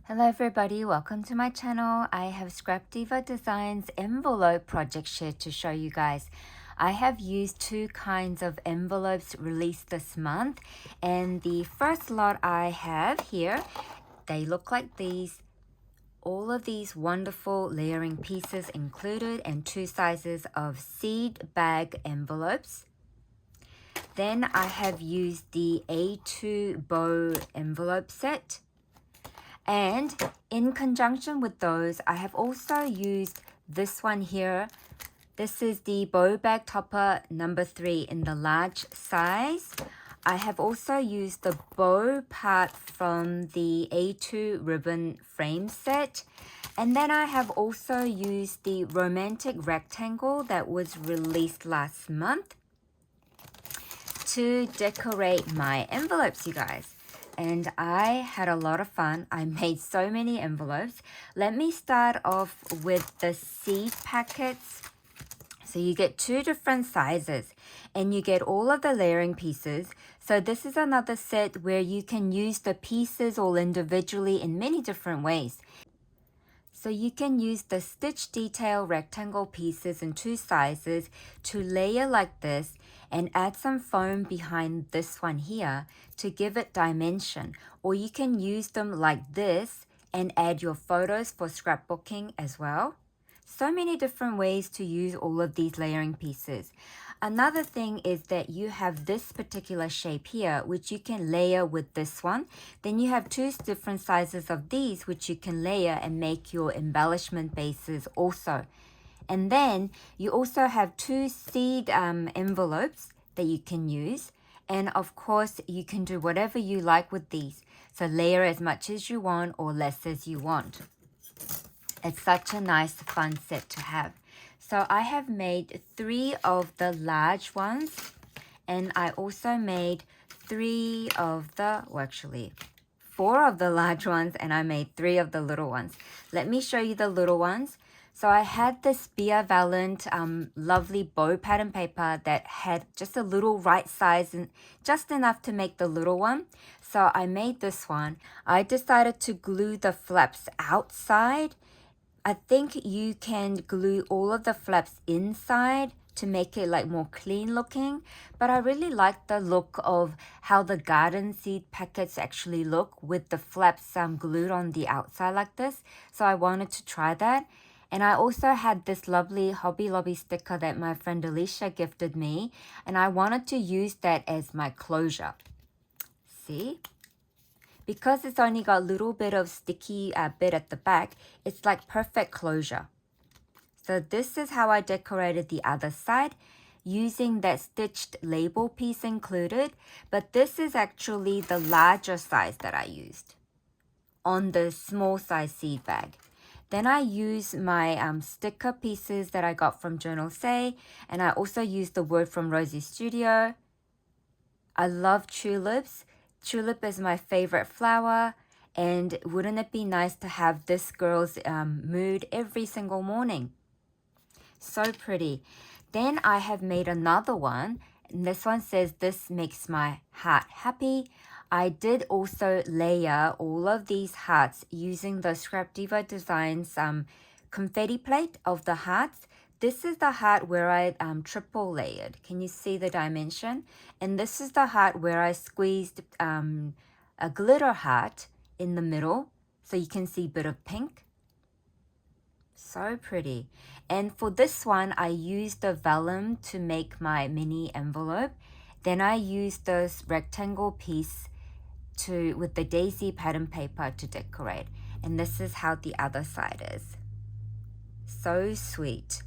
Hello everybody, welcome to my channel. I have Scrapdiva Designs envelope project share to show you guys. I have used two kinds of envelopes released this month, and the first lot I have here, they look like these. All of these wonderful layering pieces included and two sizes of seed bag envelopes. Then I have used the A2 bow envelope set. And in conjunction with those, I have also used this one here. This is the bow bag topper number 3 in the large size. I have also used the bow part from the A2 ribbon frame set. And then I have also used the romantic rectangle that was released last month to decorate my envelopes, you guys. And I had a lot of fun. I made so many envelopes. Let me start off with the seed packets. So you get two different sizes and you get all of the layering pieces. So this is another set where you can use the pieces all individually in many different ways. So you can use the stitch detail rectangle pieces in two sizes to layer like this and add some foam behind this one here to give it dimension. Or you can use them like this and add your photos for scrapbooking as well. So many different ways to use all of these layering pieces. Another thing is that you have this particular shape here, which you can layer with this one. Then you have two different sizes of these, which you can layer and make your embellishment bases also. And then you also have two seed envelopes that you can use. And of course, you can do whatever you like with these. So layer as much as you want or less as you want. It's such a nice, fun set to have. So I have made 3 of the large ones. And I also made 3 of the, well actually, 4 of the large ones. And I made 3 of the little ones. Let me show you the little ones. So I had this Bia Valent lovely bow pattern paper that had just a little right size and just enough to make the little one. So I made this one. I decided to glue the flaps outside. I think you can glue all of the flaps inside to make it like more clean looking. But I really like the look of how the garden seed packets actually look with the flaps glued on the outside like this. So I wanted to try that. And I also had this lovely Hobby Lobby sticker that my friend Alicia gifted me. And I wanted to use that as my closure. See? Because it's only got a little bit of sticky bit at the back, it's like perfect closure. So this is how I decorated the other side using that stitched label piece included. But this is actually the larger size that I used on the small size seed bag. Then I use my sticker pieces that I got from Journal Say, and I also used the word from Rosie Studio. I love tulips. Tulip is my favorite flower, and wouldn't it be nice to have this girl's mood every single morning? So pretty. Then I have made another one, and this one says, "This makes my heart happy." I did also layer all of these hearts using the Scrapdiva Designs confetti plate of the hearts. This is the heart where I triple layered. Can you see the dimension? And this is the heart where I squeezed a glitter heart in the middle. So you can see a bit of pink. So pretty. And for this one, I used the vellum to make my mini envelope. Then I used this rectangle piece with the daisy pattern paper to decorate. And this is how the other side is. So sweet.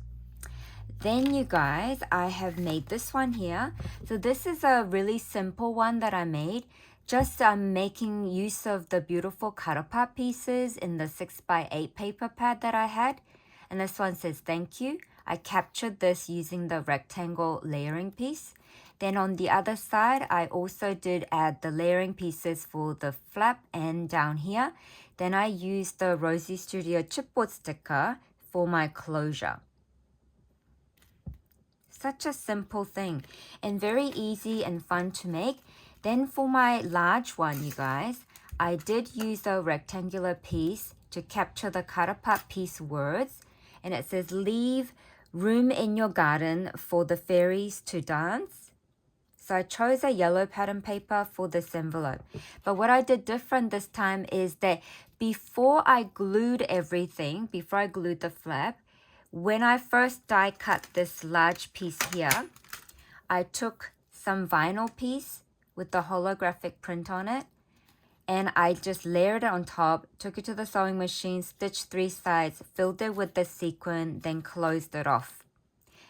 Then you guys, I have made this one here. So this is a really simple one that I made. Just making use of the beautiful cut apart pieces in the 6x8 paper pad that I had. And this one says thank you. I captured this using the rectangle layering piece. Then on the other side, I also did add the layering pieces for the flap and down here. Then I used the Rosie Studio chipboard sticker for my closure. Such a simple thing and very easy and fun to make. Then for my large one, you guys, I did use a rectangular piece to capture the cut apart piece words, and it says leave room in your garden for the fairies to dance. So I chose a yellow pattern paper for this envelope. But what I did different this time is that before I glued everything, before I glued the flap, when I first die cut this large piece here, I took some vinyl piece with the holographic print on it, and I just layered it on top, took it to the sewing machine, stitched 3 sides, filled it with the sequin, then closed it off.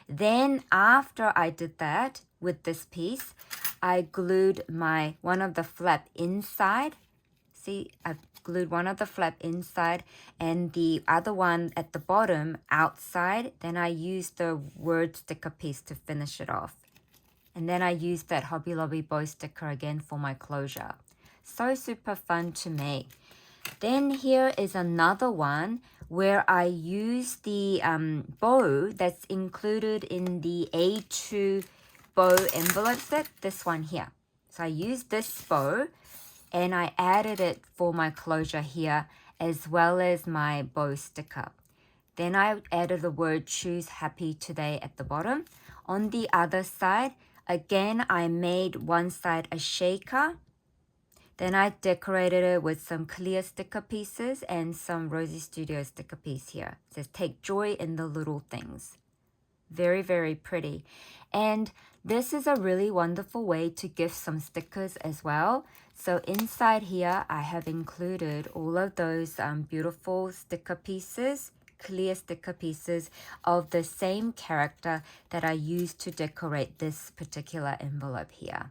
Then after I did that with this piece, I glued one of the flap inside. See, I glued one of the flap inside and the other one at the bottom outside. Then I used the word sticker piece to finish it off. And then I used that Hobby Lobby bow sticker again for my closure. So super fun to make. Then here is another one where I use the bow that's included in the A2 bow envelope set, this one here. So I used this bow and I added it for my closure here as well as my bow sticker. Then I added the word choose happy today at the bottom. On the other side, again, I made one side a shaker. Then I decorated it with some clear sticker pieces and some Rosie Studio sticker piece here. It says, take joy in the little things. Very, very pretty. And this is a really wonderful way to gift some stickers as well. So inside here, I have included all of those beautiful sticker pieces, clear sticker pieces of the same character that I used to decorate this particular envelope here.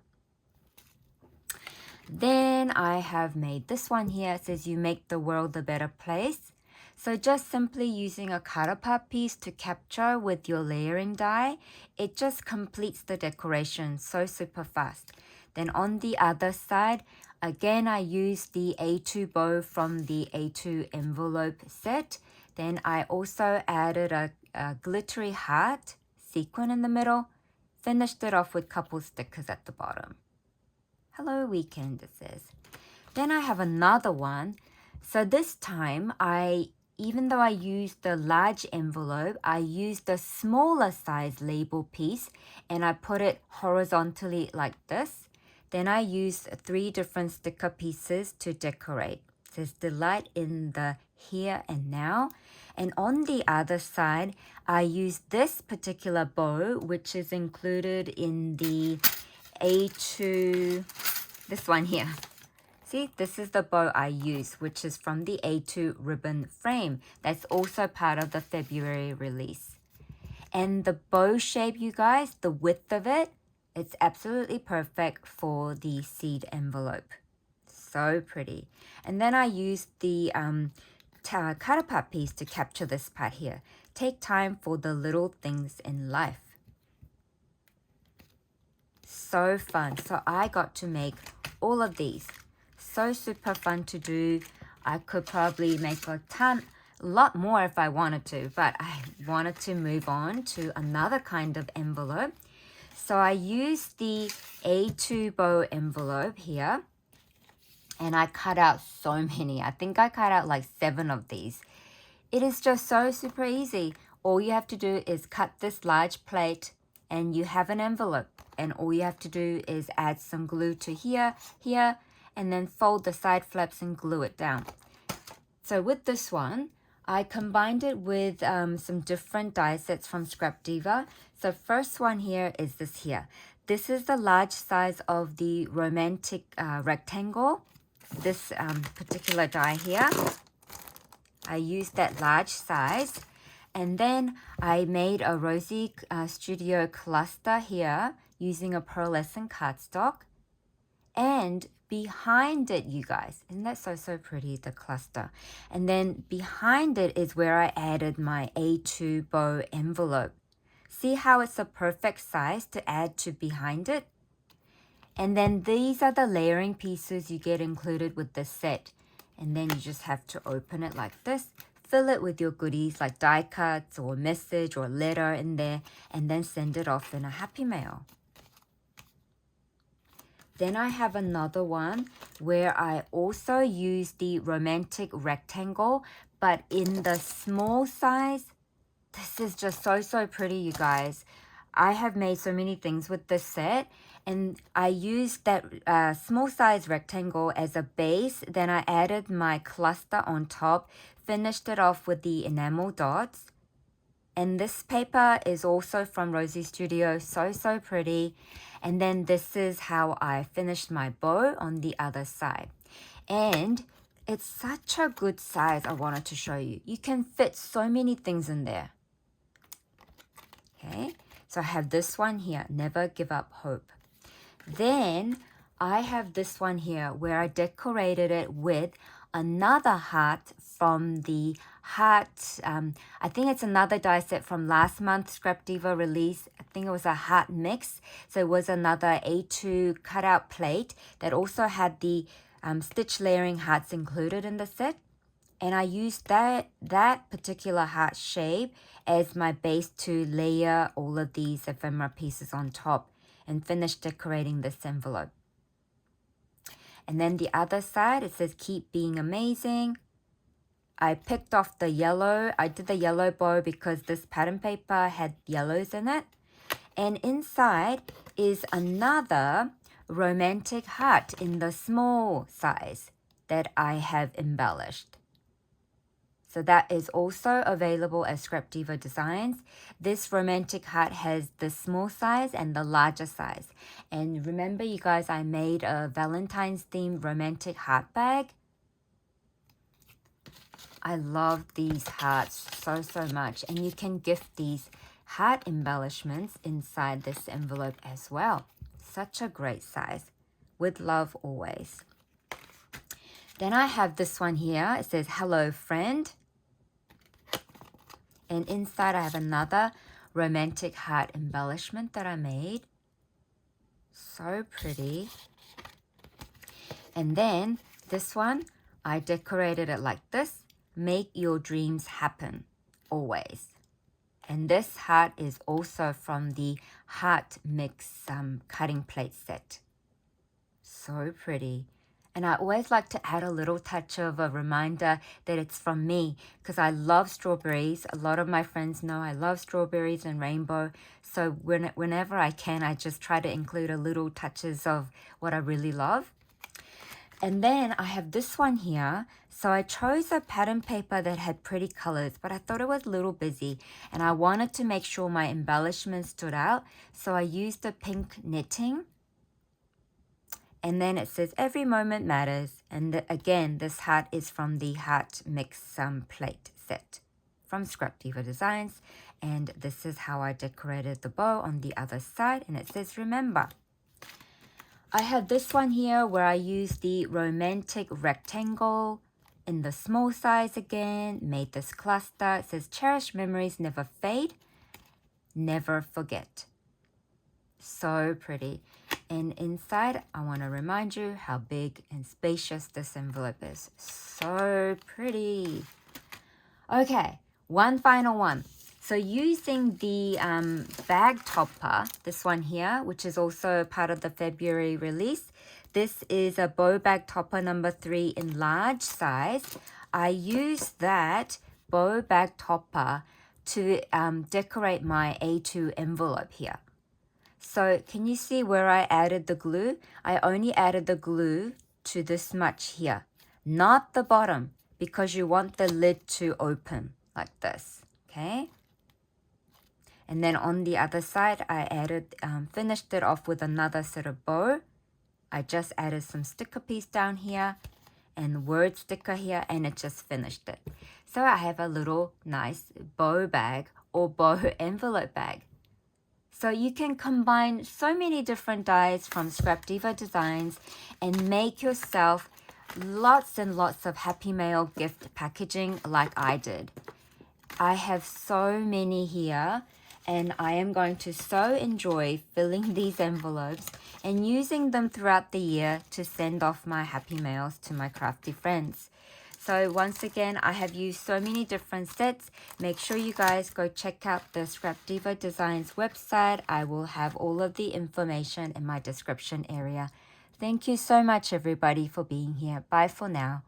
Then I have made this one here. It says you make the world a better place. So just simply using a cut apart piece to capture with your layering die, it just completes the decoration so super fast. Then on the other side, again I used the A2 bow from the A2 envelope set. Then I also added a glittery heart sequin in the middle, finished it off with couple stickers at the bottom. Hello weekend, it says. Then I have another one. So this time, even though I used the large envelope, I used the smaller size label piece and I put it horizontally like this. Then I used 3 different sticker pieces to decorate. It says delight in the here and now. And on the other side, I used this particular bow, which is included in the A2, this one here. See, this is the bow I use, which is from the A2 ribbon frame. That's also part of the February release. And the bow shape, you guys, the width of it, it's absolutely perfect for the seed envelope. So pretty. And then I used the cut apart piece to capture this part here. Take time for the little things in life. So fun. So I got to make all of these. So super fun to do. I could probably make a lot more if I wanted to, but I wanted to move on to another kind of envelope. So I used the A2 bow envelope here and I cut out so many. I think I cut out like 7 of these. It is just so super easy. All you have to do is cut this large plate and you have an envelope. And all you have to do is add some glue to here, and then fold the side flaps and glue it down. So with this one, I combined it with some different die sets from Scrapdiva. So first one here is this here. This is the large size of the romantic rectangle. This particular die here. I used that large size. And then I made a Rosie Studio cluster here using a pearlescent cardstock. And behind it, you guys, isn't that so pretty, the cluster? And then behind it is where I added my A2 bow envelope. See how it's a perfect size to add to behind it? And then these are the layering pieces you get included with the set. And then you just have to open it like this. Fill it with your goodies like die cuts or message or letter in there. And then send it off in a happy mail. Then I have another one where I also use the romantic rectangle, but in the small size. This is just so pretty, you guys. I have made so many things with this set, and I used that small size rectangle as a base. Then I added my cluster on top, finished it off with the enamel dots. And this paper is also from Rosie Studio, so pretty. And then this is how I finished my bow on the other side. And it's such a good size. I wanted to show you. You can fit so many things in there. Okay, so I have this one here, never give up hope. Then I have this one here where I decorated it with another heart from the heart, I think it's another die set from last month's Scrapdiva release. I think it was a heart mix. So it was another A2 cutout plate that also had the stitch layering hearts included in the set. And I used that particular heart shape as my base to layer all of these ephemera pieces on top and finish decorating this envelope. And then the other side, it says keep being amazing. I picked off the yellow. I did the yellow bow because this pattern paper had yellows in it. And inside is another romantic heart in the small size that I have embellished. So that is also available at Scrapdiva Designs. This romantic heart has the small size and the larger size. And remember, you guys, I made a Valentine's themed romantic heart bag. I love these hearts so much. And you can gift these heart embellishments inside this envelope as well. Such a great size. With love always. Then I have this one here. It says, hello, friend. And inside I have another romantic heart embellishment that I made. So pretty. And then this one, I decorated it like this. Make your dreams happen, always. And this heart is also from the Heart Mix cutting plate set. So pretty. And I always like to add a little touch of a reminder that it's from me because I love strawberries. A lot of my friends know I love strawberries and rainbow. So whenever I can, I just try to include a little touches of what I really love. And then I have this one here. So I chose a pattern paper that had pretty colors, but I thought it was a little busy. And I wanted to make sure my embellishment stood out. So I used the pink knitting. And then it says, every moment matters. And again, this heart is from the Heart Mix plate set from Scrapdiva Designs. And this is how I decorated the bow on the other side. And it says, remember. I have this one here where I use the romantic rectangle in the small size again. Made this cluster. It says, cherish memories, never fade, never forget. So pretty. And inside, I want to remind you how big and spacious this envelope is. So pretty. Okay, one final one. So using the bag topper, this one here, which is also part of the February release. This is a bow bag topper number 3 in large size. I used that bow bag topper to decorate my A2 envelope here. So can you see where I added the glue? I only added the glue to this much here, not the bottom, because you want the lid to open like this, okay? And then on the other side, I added, finished it off with another sort of bow. I just added some sticker piece down here and word sticker here, and it just finished it. So I have a little nice bow bag or bow envelope bag. So you can combine so many different dies from Scrapdiva Designs and make yourself lots and lots of Happy Mail gift packaging like I did. I have so many here and I am going to so enjoy filling these envelopes and using them throughout the year to send off my Happy Mails to my crafty friends. So once again, I have used so many different sets. Make sure you guys go check out the Scrapdiva Designs website. I will have all of the information in my description area. Thank you so much, everybody, for being here. Bye for now.